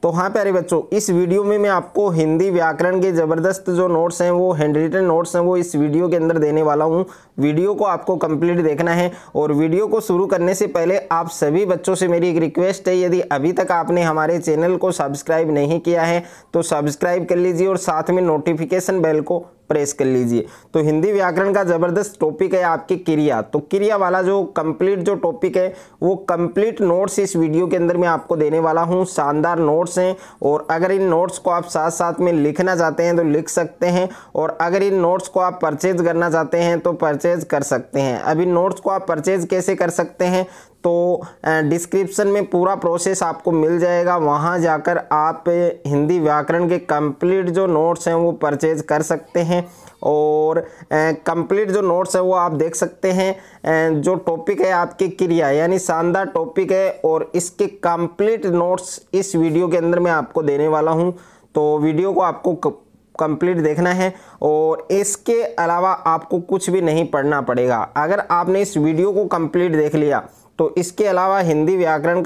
तो हाँ प्यारे बच्चों, इस वीडियो में मैं आपको हिंदी व्याकरण के ज़बरदस्त जो नोट्स हैं, वो हैंड रिटन नोट्स हैं, वो इस वीडियो के अंदर देने वाला हूँ। वीडियो को आपको कंप्लीट देखना है और वीडियो को शुरू करने से पहले आप सभी बच्चों से मेरी एक रिक्वेस्ट है, यदि अभी तक आपने हमारे चैनल को सब्सक्राइब नहीं किया है तो सब्सक्राइब कर लीजिए और साथ में नोटिफिकेशन बेल को प्रेस कर लीजिए। तो हिंदी व्याकरण का ज़बरदस्त टॉपिक है आपकी क्रिया। तो क्रिया वाला जो कंप्लीट जो टॉपिक है वो कंप्लीट नोट्स इस वीडियो के अंदर मैं आपको देने वाला हूँ। शानदार नोट्स हैं और अगर इन नोट्स को आप साथ साथ में लिखना चाहते हैं तो लिख सकते हैं और अगर इन नोट्स को आप परचेज करना चाहते हैं तो परचेज कर सकते हैं। अब इन नोट्स को आप परचेज कैसे कर सकते हैं, तो डिस्क्रिप्शन में पूरा प्रोसेस आपको मिल जाएगा, वहाँ जाकर आप हिंदी व्याकरण के कंप्लीट जो नोट्स हैं वो परचेज कर सकते हैं और कंप्लीट जो नोट्स है वो आप देख सकते हैं। जो टॉपिक है आपकी क्रिया, यानी शानदार टॉपिक है और इसके कंप्लीट नोट्स इस वीडियो के अंदर मैं आपको देने वाला हूँ। तो वीडियो को आपको कंप्लीट देखना है और इसके अलावा आपको कुछ भी नहीं पढ़ना पड़ेगा। अगर आपने इस वीडियो को कंप्लीट देख लिया तो इसके अलावा हिंदी व्याकरण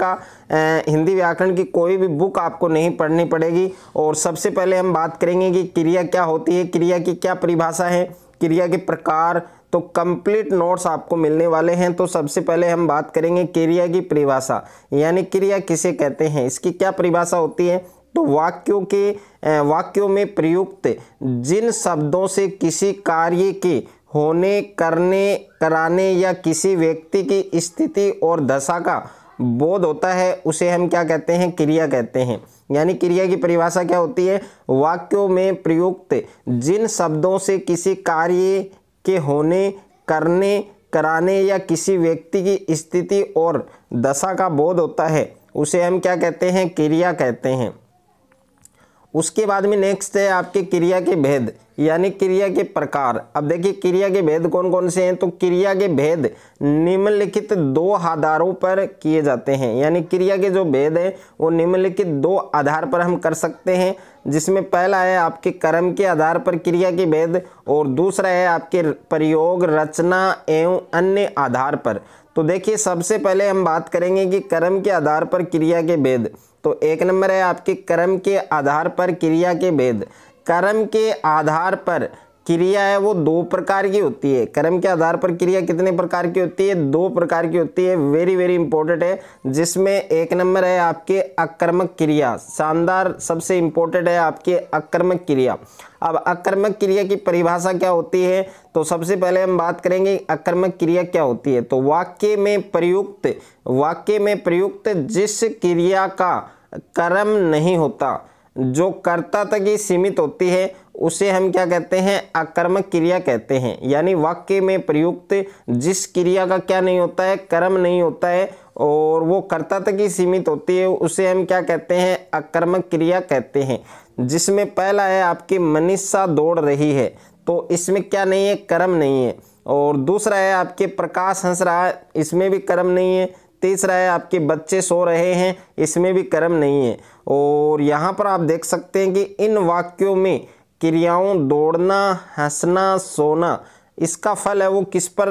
की कोई भी बुक आपको नहीं पढ़नी पड़ेगी। और सबसे पहले हम बात करेंगे कि क्रिया क्या होती है, क्रिया की क्या परिभाषा है, क्रिया के प्रकार, तो कंप्लीट नोट्स आपको मिलने वाले हैं। तो सबसे पहले हम बात करेंगे क्रिया की परिभाषा, यानी क्रिया किसे कहते हैं, इसकी क्या परिभाषा होती है। तो वाक्यों में प्रयुक्त जिन शब्दों से किसी कार्य के होने, करने, कराने या किसी व्यक्ति की स्थिति और दशा का बोध होता है उसे हम क्या कहते हैं, क्रिया कहते हैं। यानी क्रिया की परिभाषा क्या होती है, वाक्यों में प्रयुक्त जिन शब्दों से किसी कार्य के होने, करने, कराने या किसी व्यक्ति की स्थिति और दशा का बोध होता है उसे हम क्या कहते हैं, क्रिया कहते हैं। उसके बाद में नेक्स्ट है आपके क्रिया के भेद, यानी क्रिया के प्रकार। अब देखिए क्रिया के भेद कौन कौन से हैं, तो क्रिया के भेद निम्नलिखित दो आधारों पर किए जाते हैं। यानी क्रिया के जो भेद हैं वो निम्नलिखित दो आधार पर हम कर सकते हैं, जिसमें पहला है आपके कर्म के आधार पर क्रिया के भेद और दूसरा है आपके प्रयोग, रचना एवं अन्य आधार पर। तो देखिए सबसे पहले हम बात करेंगे कि कर्म के आधार पर क्रिया के भेद। तो एक नंबर है आपके कर्म के आधार पर क्रिया के भेद। कर्म के आधार पर क्रिया है वो दो प्रकार की होती है। कर्म के आधार पर क्रिया कितने प्रकार की होती है, दो प्रकार की होती है। वेरी वेरी इंपॉर्टेंट है, जिसमें एक नंबर है आपके अकर्मक क्रिया। शानदार, सबसे इंपॉर्टेंट है आपके अकर्मक क्रिया। अब अकर्मक क्रिया की परिभाषा क्या होती है, तो सबसे पहले हम बात करेंगे अकर्मक क्रिया क्या होती है। तो वाक्य में प्रयुक्त जिस क्रिया का कर्म नहीं होता, जो कर्ता तक ही सीमित होती है, उसे हम क्या कहते हैं, अकर्मक क्रिया कहते हैं। यानी वाक्य में प्रयुक्त जिस क्रिया का क्या नहीं होता है, कर्म नहीं होता है और वो कर्ता तक ही सीमित होती है, उसे हम क्या कहते हैं, अकर्मक क्रिया कहते हैं। जिसमें पहला है आपकी मनीषा दौड़ रही है, तो इसमें क्या नहीं है, कर्म नहीं है। और दूसरा है आपके प्रकाश हंस रहा है, इसमें भी कर्म नहीं है। तीसरा है आपके बच्चे सो रहे हैं, इसमें भी कर्म नहीं है। और यहाँ पर आप देख सकते हैं कि इन वाक्यों में क्रियाओं दौड़ना, हंसना, सोना, इसका फल है वो किस पर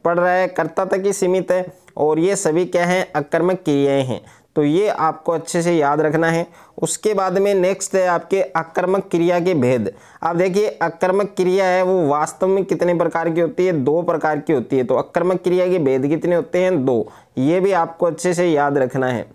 पड़ रहा है, कर्ता तक ही सीमित है और ये सभी क्या हैं, अकर्मक क्रियाएं हैं। तो ये आपको अच्छे से याद रखना है। उसके बाद में नेक्स्ट है आपके अकर्मक क्रिया के भेद। अब देखिए अकर्मक क्रिया है वो वास्तव में कितने प्रकार की होती है, दो प्रकार की होती है। तो अकर्मक क्रिया के भेद कितने होते हैं, दो। ये भी आपको अच्छे से याद रखना है।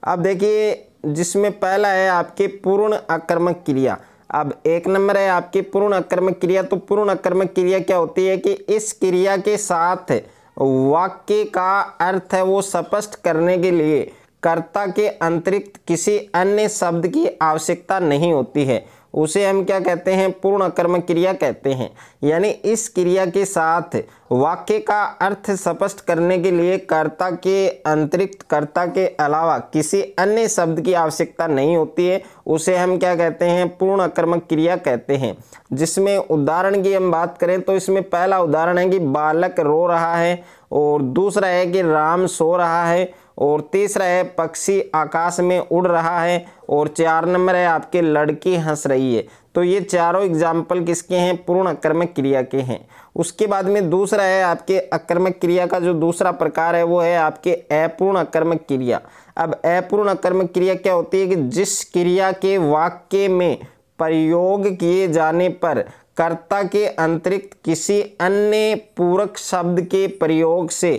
अब देखिए जिसमें पहला है आपके पूर्ण अकर्मक क्रिया। अब एक नंबर है आपकी पूर्ण अकर्मक क्रिया। तो पूर्ण अकर्मक क्रिया क्या होती है कि इस क्रिया के साथ वाक्य का अर्थ है वो स्पष्ट करने के लिए कर्ता के अतिरिक्त किसी अन्य शब्द की आवश्यकता नहीं होती है, उसे हम क्या कहते हैं, पूर्ण अकर्मक क्रिया कहते हैं। यानी इस क्रिया के साथ वाक्य का अर्थ स्पष्ट करने के लिए कर्ता के अतिरिक्त, कर्ता के अलावा किसी अन्य शब्द की आवश्यकता नहीं होती है, उसे हम क्या कहते हैं, पूर्ण अकर्मक क्रिया कहते हैं। जिसमें उदाहरण की हम बात करें तो इसमें पहला उदाहरण है कि बालक रो रहा है और दूसरा है कि राम सो रहा है और तीसरा है पक्षी आकाश में उड़ रहा है और 4 नंबर है आपके लड़की हंस रही है। तो तो ये चारों एग्जाम्पल किसके हैं, पूर्ण अकर्मक क्रिया के हैं। उसके बाद में दूसरा है आपके अकर्मक क्रिया का जो दूसरा प्रकार है वो है आपके अपूर्ण अकर्मक क्रिया। अब अपूर्ण अकर्मक क्रिया क्या होती है कि जिस क्रिया के वाक्य में प्रयोग किए जाने पर कर्ता के अतिरिक्त किसी अन्य पूरक शब्द के प्रयोग से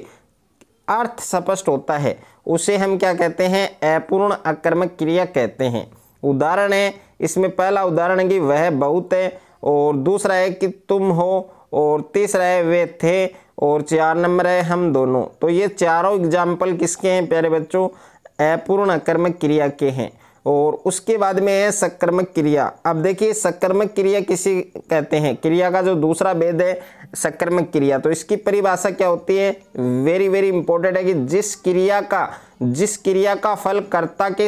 अर्थ स्पष्ट होता है, उसे हम क्या कहते हैं, अपूर्ण अकर्मक क्रिया कहते हैं। उदाहरण है, इसमें पहला उदाहरण है कि वह बहुत है, और दूसरा है कि तुम हो, और तीसरा है वे थे, और 4 नंबर है हम दोनों। तो ये चारों एग्जाम्पल किसके हैं प्यारे बच्चों, अपूर्ण अकर्मक क्रिया के हैं। और उसके बाद में है सकर्मक क्रिया। अब देखिए सकर्मक क्रिया किसी कहते हैं, क्रिया का जो दूसरा भेद है सकर्मक क्रिया। तो इसकी परिभाषा क्या होती है, वेरी इंपॉर्टेंट है कि जिस क्रिया का फल कर्ता के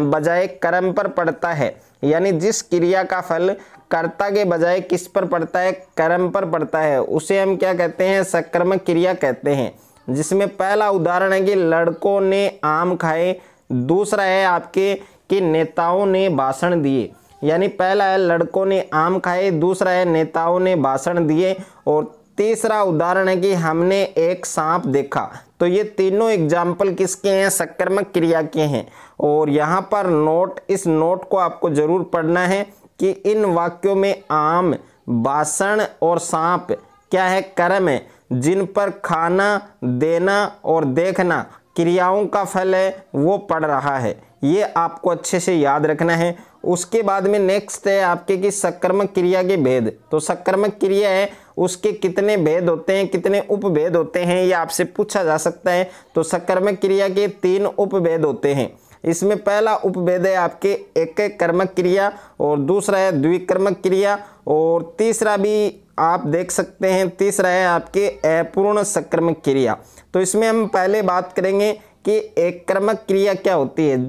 बजाय कर्म पर पड़ता है, यानी जिस क्रिया का फल कर्ता के बजाय किस पर पड़ता है, कर्म पर पड़ता है, उसे हम क्या कहते हैं, सकर्मक क्रिया कहते हैं। जिसमें पहला उदाहरण है कि लड़कों ने आम खाए, दूसरा है आपके कि नेताओं ने भाषण दिए। यानी पहला है लड़कों ने आम खाए, दूसरा है नेताओं ने भाषण दिए, और तीसरा उदाहरण है कि हमने एक सांप देखा। तो ये तीनों एग्जाम्पल किसके हैं, सकर्मक क्रिया के हैं। और यहाँ पर इस नोट को आपको जरूर पढ़ना है कि इन वाक्यों में आम, भाषण और सांप क्या है, कर्म है, जिन पर खाना, देना और देखना क्रियाओं का फल है वो पड़ रहा है। ये आपको अच्छे से याद रखना है। उसके बाद में नेक्स्ट है आपके कि सकर्मक क्रिया के भेद। तो सकर्मक क्रिया है, उसके कितने भेद होते हैं, कितने उपभेद होते हैं, ये आपसे पूछा जा सकता है। तो सकर्मक क्रिया के 3 उपभेद होते हैं। इसमें पहला उपभेद है आपके एक कर्मक क्रिया, और दूसरा है द्विकर्मक क्रिया, और तीसरा भी आप देख सकते हैं, तीसरा है आपके अपूर्ण सकर्मक क्रिया। तो इसमें हम पहले बात करेंगे कि एक कर्मक क्रिया क्या होती है।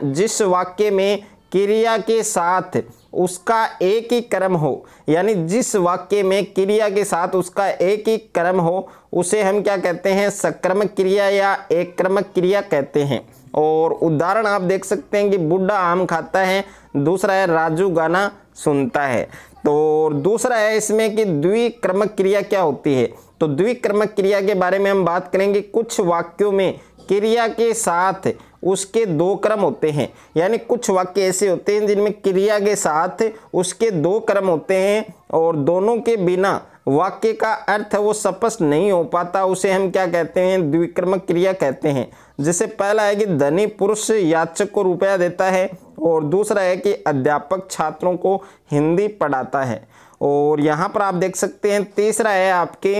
जिस वाक्य में क्रिया के साथ उसका एक ही कर्म हो, यानी जिस वाक्य में क्रिया के साथ उसका एक ही कर्म हो, उसे हम क्या कहते हैं, सकर्मक क्रिया या एक कर्मक क्रिया कहते हैं। और उदाहरण आप देख सकते हैं कि बुढ़ा आम खाता है, दूसरा है राजू गाना सुनता है। तो दूसरा है इसमें कि द्विकर्मक क्रिया क्या होती है। तो द्विकर्मक क्रिया के बारे में हम बात करेंगे। कुछ वाक्यों में क्रिया के साथ उसके 2 क्रम होते हैं, यानी कुछ वाक्य ऐसे होते हैं जिनमें क्रिया के साथ उसके 2 क्रम होते हैं, और दोनों के बिना वाक्य का अर्थ वो स्पष्ट नहीं हो पाता, उसे हम क्या कहते हैं, द्विकर्मक क्रिया कहते हैं। जैसे पहला है कि धनी पुरुष याचक को रुपया देता है, और दूसरा है कि अध्यापक छात्रों को हिंदी पढ़ाता है। और यहाँ पर आप देख सकते हैं तीसरा है आपके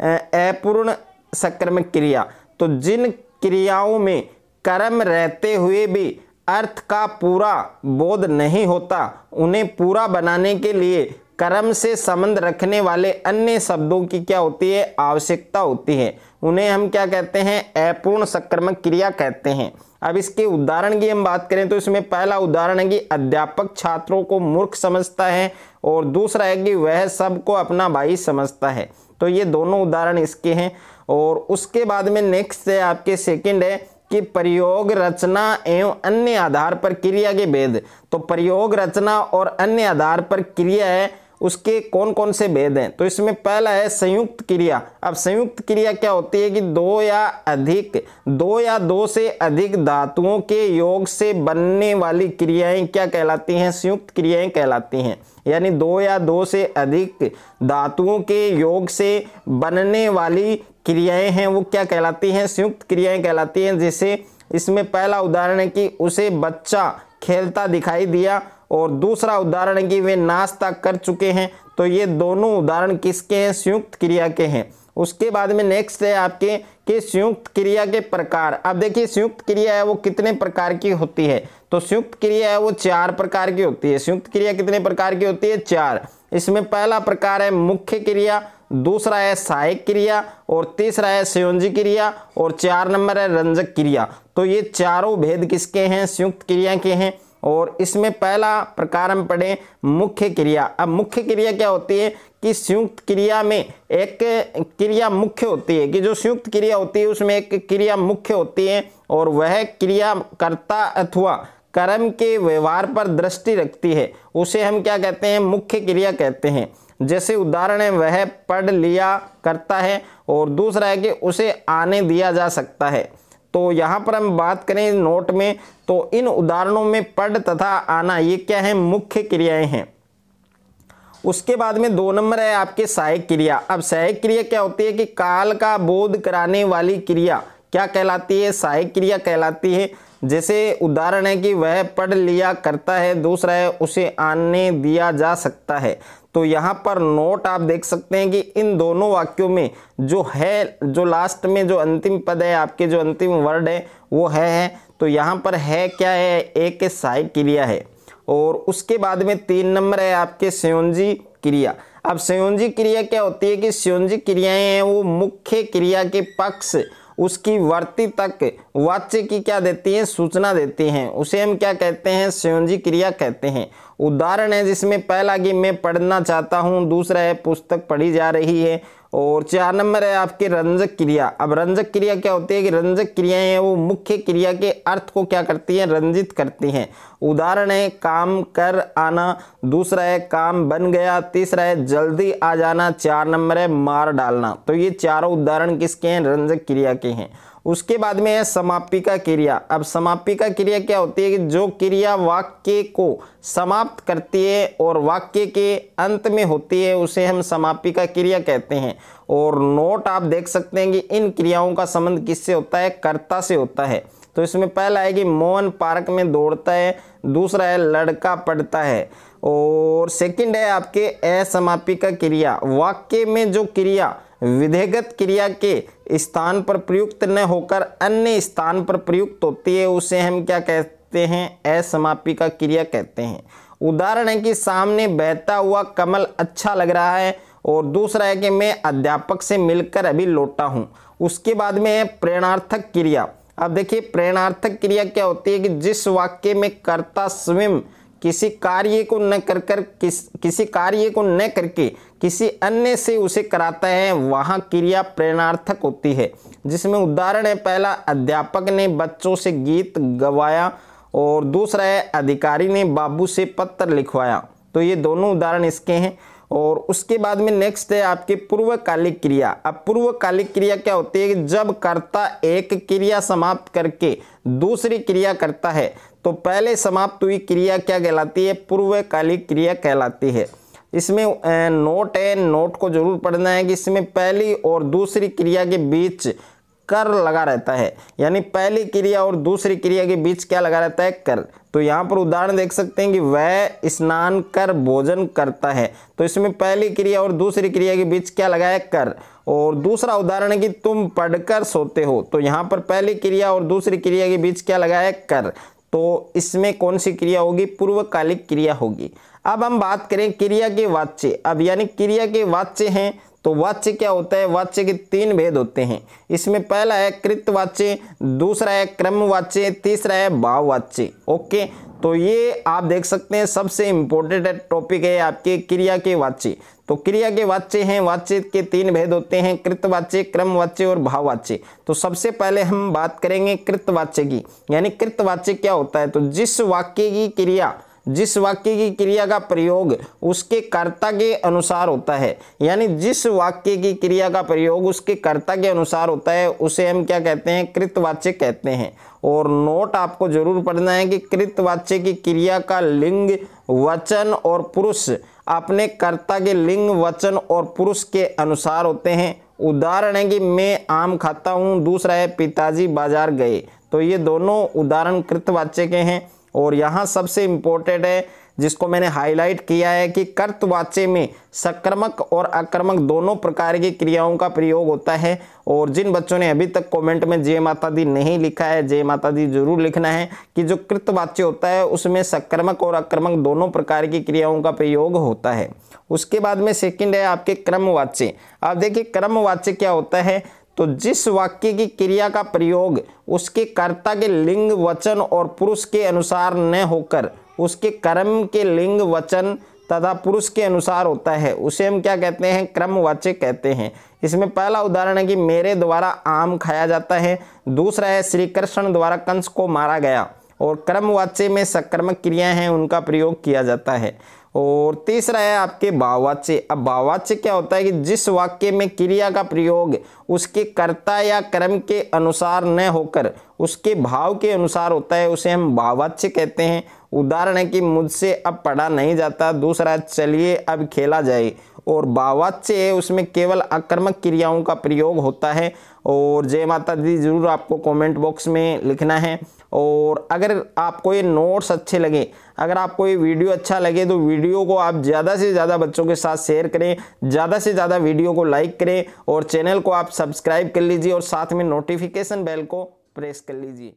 अपूर्ण सकर्मक क्रिया। तो जिन क्रियाओं में कर्म रहते हुए भी अर्थ का पूरा बोध नहीं होता, उन्हें पूरा बनाने के लिए कर्म से संबंध रखने वाले अन्य शब्दों की क्या होती है, आवश्यकता होती है। उन्हें हम क्या कहते हैं, अपूर्ण सकर्मक क्रिया कहते हैं। अब इसके उदाहरण की हम बात करें तो इसमें पहला उदाहरण है कि अध्यापक छात्रों को मूर्ख समझता है, और दूसरा है कि वह सबको अपना भाई समझता है। तो ये दोनों उदाहरण इसके हैं। और उसके बाद में नेक्स्ट है आपके सेकंड है कि प्रयोग, रचना एवं अन्य आधार पर क्रिया के भेद। तो प्रयोग, रचना और अन्य आधार पर क्रिया है, उसके कौन कौन से भेद हैं। तो इसमें पहला है संयुक्त क्रिया। अब संयुक्त क्रिया क्या होती है कि 2 या 2 से अधिक धातुओं के योग से बनने वाली क्रियाएं क्या कहलाती हैं, संयुक्त क्रियाएं कहलाती हैं। यानी 2 या 2 से अधिक धातुओं के योग से बनने वाली क्रियाएं हैं वो क्या कहलाती हैं, संयुक्त क्रियाएं कहलाती हैं। जैसे इसमें पहला उदाहरण है कि उसे बच्चा खेलता दिखाई दिया, और दूसरा उदाहरण है कि वे नाश्ता कर चुके हैं। तो ये दोनों उदाहरण किसके हैं, संयुक्त क्रिया के हैं। उसके बाद में नेक्स्ट है आपके कि संयुक्त क्रिया के प्रकार। अब देखिए संयुक्त क्रिया है वो कितने प्रकार की होती है। तो संयुक्त क्रिया है वो 4 प्रकार की होती है। संयुक्त क्रिया कितने प्रकार की होती है, 4। इसमें पहला प्रकार है मुख्य क्रिया, दूसरा है सहायक क्रिया, और तीसरा है संयोजी क्रिया, और 4 नंबर है रंजक क्रिया। तो ये चारों भेद किसके हैं, संयुक्त क्रिया के हैं। और इसमें पहला प्रकार हम पढ़ें मुख्य क्रिया। अब मुख्य क्रिया क्या होती है कि संयुक्त क्रिया में एक क्रिया मुख्य होती है, कि जो संयुक्त क्रिया होती है उसमें एक क्रिया मुख्य होती है, और वह क्रिया कर्ता अथवा कर्म के व्यवहार पर दृष्टि रखती है उसे हम क्या कहते हैं, मुख्य क्रिया कहते हैं। जैसे उदाहरण है वह पढ़ लिया करता है, और दूसरा है कि उसे आने दिया जा सकता है। तो यहाँ पर हम बात करें नोट में, तो इन उदाहरणों में पढ़ तथा आना ये क्या है, मुख्य क्रियाएं हैं। उसके बाद में 2 नंबर है आपके सहायक क्रिया। अब सहायक क्रिया क्या होती है कि काल का बोध कराने वाली क्रिया क्या कहलाती है, सहायक क्रिया कहलाती है। जैसे उदाहरण है कि वह पढ़ लिया करता है, दूसरा है उसे आने दिया जा सकता है। तो यहाँ पर नोट आप देख सकते हैं कि इन दोनों वाक्यों में जो है, जो लास्ट में जो अंतिम पद है आपके, जो अंतिम वर्ड है वो है। तो यहाँ पर है क्या है, एक सहायक क्रिया है। और उसके बाद में 3 नंबर है आपके संयोजी क्रिया। अब संयोजी क्रिया क्या होती है कि संयोजी क्रियाएं हैं वो मुख्य क्रिया के पक्ष उसकी वर्ती तक वाच्य की क्या देती हैं, सूचना देती हैं, उसे हम क्या कहते हैं, संयोजी क्रिया कहते हैं। उदाहरण है जिसमें पहला कि मैं पढ़ना चाहता हूँ, दूसरा है पुस्तक पढ़ी जा रही है, और 4 नंबर है आपके रंजक क्रिया। अब रंजक क्रिया क्या होती है कि रंजक क्रियाएं हैं वो मुख्य क्रिया के अर्थ को क्या करती हैं, रंजित करती हैं। उदाहरण है काम कर आना, दूसरा है काम बन गया, तीसरा है जल्दी आ जाना, 4 नंबर है मार डालना। तो ये चारों उदाहरण किसके हैं, रंजक क्रिया के हैं। उसके बाद में है समापिका क्रिया। अब समापिका क्रिया क्या होती है कि जो क्रिया वाक्य को समाप्त करती है और वाक्य के अंत में होती है उसे हम समापिका क्रिया कहते हैं। और नोट आप देख सकते हैं कि इन क्रियाओं का संबंध किससे होता है, कर्ता से होता है। तो इसमें पहला है कि मोहन पार्क में दौड़ता है, दूसरा है लड़का पढ़ता है, और सेकंड है आपके असमापिका क्रिया। वाक्य में जो क्रिया विधेयगत क्रिया के स्थान पर प्रयुक्त न होकर अन्य स्थान पर प्रयुक्त होती है उसे हम क्या कहते हैं, असमापिका क्रिया कहते हैं। उदाहरण है कि सामने बहता हुआ कमल अच्छा लग रहा है, और दूसरा है कि मैं अध्यापक से मिलकर अभी लौटा हूँ। उसके बाद में है प्रेरणार्थक क्रिया। अब देखिए प्रेरणार्थक क्रिया क्या होती है कि जिस वाक्य में कर्ता स्वयं किसी कार्य को न करके किसी अन्य से उसे कराता है वहाँ क्रिया प्रेरणार्थक होती है। जिसमें उदाहरण है पहला अध्यापक ने बच्चों से गीत गवाया, और दूसरा है अधिकारी ने बाबू से पत्र लिखवाया। तो ये दोनों उदाहरण इसके हैं। और उसके बाद में नेक्स्ट है आपके पूर्वकालिक क्रिया। अब पूर्वकालिक क्रिया क्या होती है कि जब कर्ता एक क्रिया समाप्त करके दूसरी क्रिया करता है तो पहले समाप्त हुई क्रिया क्या कहलाती है, पूर्वकालिक क्रिया कहलाती है। इसमें नोट है, नोट को जरूर पढ़ना है कि इसमें पहली और दूसरी क्रिया के बीच कर लगा रहता है, यानी पहली क्रिया और दूसरी क्रिया के बीच क्या लगा रहता है, कर। तो यहाँ पर उदाहरण देख सकते हैं कि वह स्नान कर भोजन करता है। तो इसमें पहली क्रिया और दूसरी क्रिया के बीच क्या लगा है, कर। और दूसरा उदाहरण है कि तुम पढ़कर सोते हो। तो यहाँ पर पहली क्रिया और दूसरी क्रिया के बीच क्या लगा है, कर। तो इसमें कौन सी क्रिया होगी, पूर्वकालिक क्रिया होगी। अब हम बात करें क्रिया के वाच्य। अब यानी क्रिया के वाच्य हैं तो वाच्य क्या होता है, वाच्य के 3 भेद होते हैं। इसमें पहला है कृतवाच्य, दूसरा है क्रमवाच्य, तीसरा है भाववाच्य। ओके, तो ये आप देख सकते हैं सबसे इंपॉर्टेंट टॉपिक है आपके क्रिया के वाच्य। तो क्रिया के वाच्य हैं, वाच्य के 3 भेद होते हैं, कृतवाच्य, क्रमवाच्य और भाववाच्य। तो सबसे पहले हम बात करेंगे कृतवाच्य की। यानी कृतवाच्य क्या होता है, तो जिस वाक्य की क्रिया का प्रयोग उसके कर्ता के अनुसार होता है, यानी जिस वाक्य की क्रिया का प्रयोग उसके कर्ता के अनुसार होता है उसे हम क्या कहते हैं, कृतवाच्य कहते हैं। और नोट आपको जरूर पढ़ना है कि कृतवाच्य की क्रिया का लिंग, वचन और पुरुष अपने कर्ता के लिंग, वचन और पुरुष के अनुसार होते हैं। उदाहरण है कि मैं आम खाता हूँ, दूसरा है पिताजी बाजार गए। तो ये दोनों उदाहरण कृतवाच्य के हैं। और यहाँ सबसे इम्पोर्टेंट है जिसको मैंने हाईलाइट किया है कि कर्तवाच्य में सक्रामक और आक्रामक दोनों प्रकार की क्रियाओं का प्रयोग होता है। और जिन बच्चों ने अभी तक कमेंट में जय माता दी नहीं लिखा है, जय माता दी जरूर लिखना है कि जो कृतवाच्य होता है उसमें सक्रामक और आक्रामक दोनों प्रकार की क्रियाओं का प्रयोग होता है। उसके बाद में सेकंड है आपके क्रमवाच्य। आप देखिए क्रमवाच्य क्या होता है, तो जिस वाक्य की क्रिया का प्रयोग उसके कर्ता के लिंग, वचन और पुरुष के अनुसार न होकर उसके कर्म के लिंग, वचन तथा पुरुष के अनुसार होता है उसे हम क्या कहते हैं, क्रमवाच्य कहते हैं। इसमें पहला उदाहरण है कि मेरे द्वारा आम खाया जाता है, दूसरा है श्री कृष्ण द्वारा कंस को मारा गया, और कर्मवाच्य में सकर्मक क्रियाएं हैं उनका प्रयोग किया जाता है। और तीसरा है आपके भाववाच्य। अब भाववाच्य क्या होता है कि जिस वाक्य में क्रिया का प्रयोग उसके कर्ता या कर्म के अनुसार न होकर उसके भाव के अनुसार होता है उसे हम भाववाच्य कहते हैं। उदाहरण है कि मुझसे अब पढ़ा नहीं जाता, दूसरा चलिए अब खेला जाए। और भाववाच्य है उसमें केवल आकर्मक क्रियाओं का प्रयोग होता है। और जय माता दी जरूर आपको कमेंट बॉक्स में लिखना है। और अगर आपको ये नोट्स अच्छे लगे, अगर आपको ये वीडियो अच्छा लगे तो वीडियो को आप ज़्यादा से ज़्यादा बच्चों के साथ शेयर करें, ज़्यादा से ज़्यादा वीडियो को लाइक करें और चैनल को आप सब्सक्राइब कर लीजिए और साथ में नोटिफिकेशन बेल को प्रेस कर लीजिए।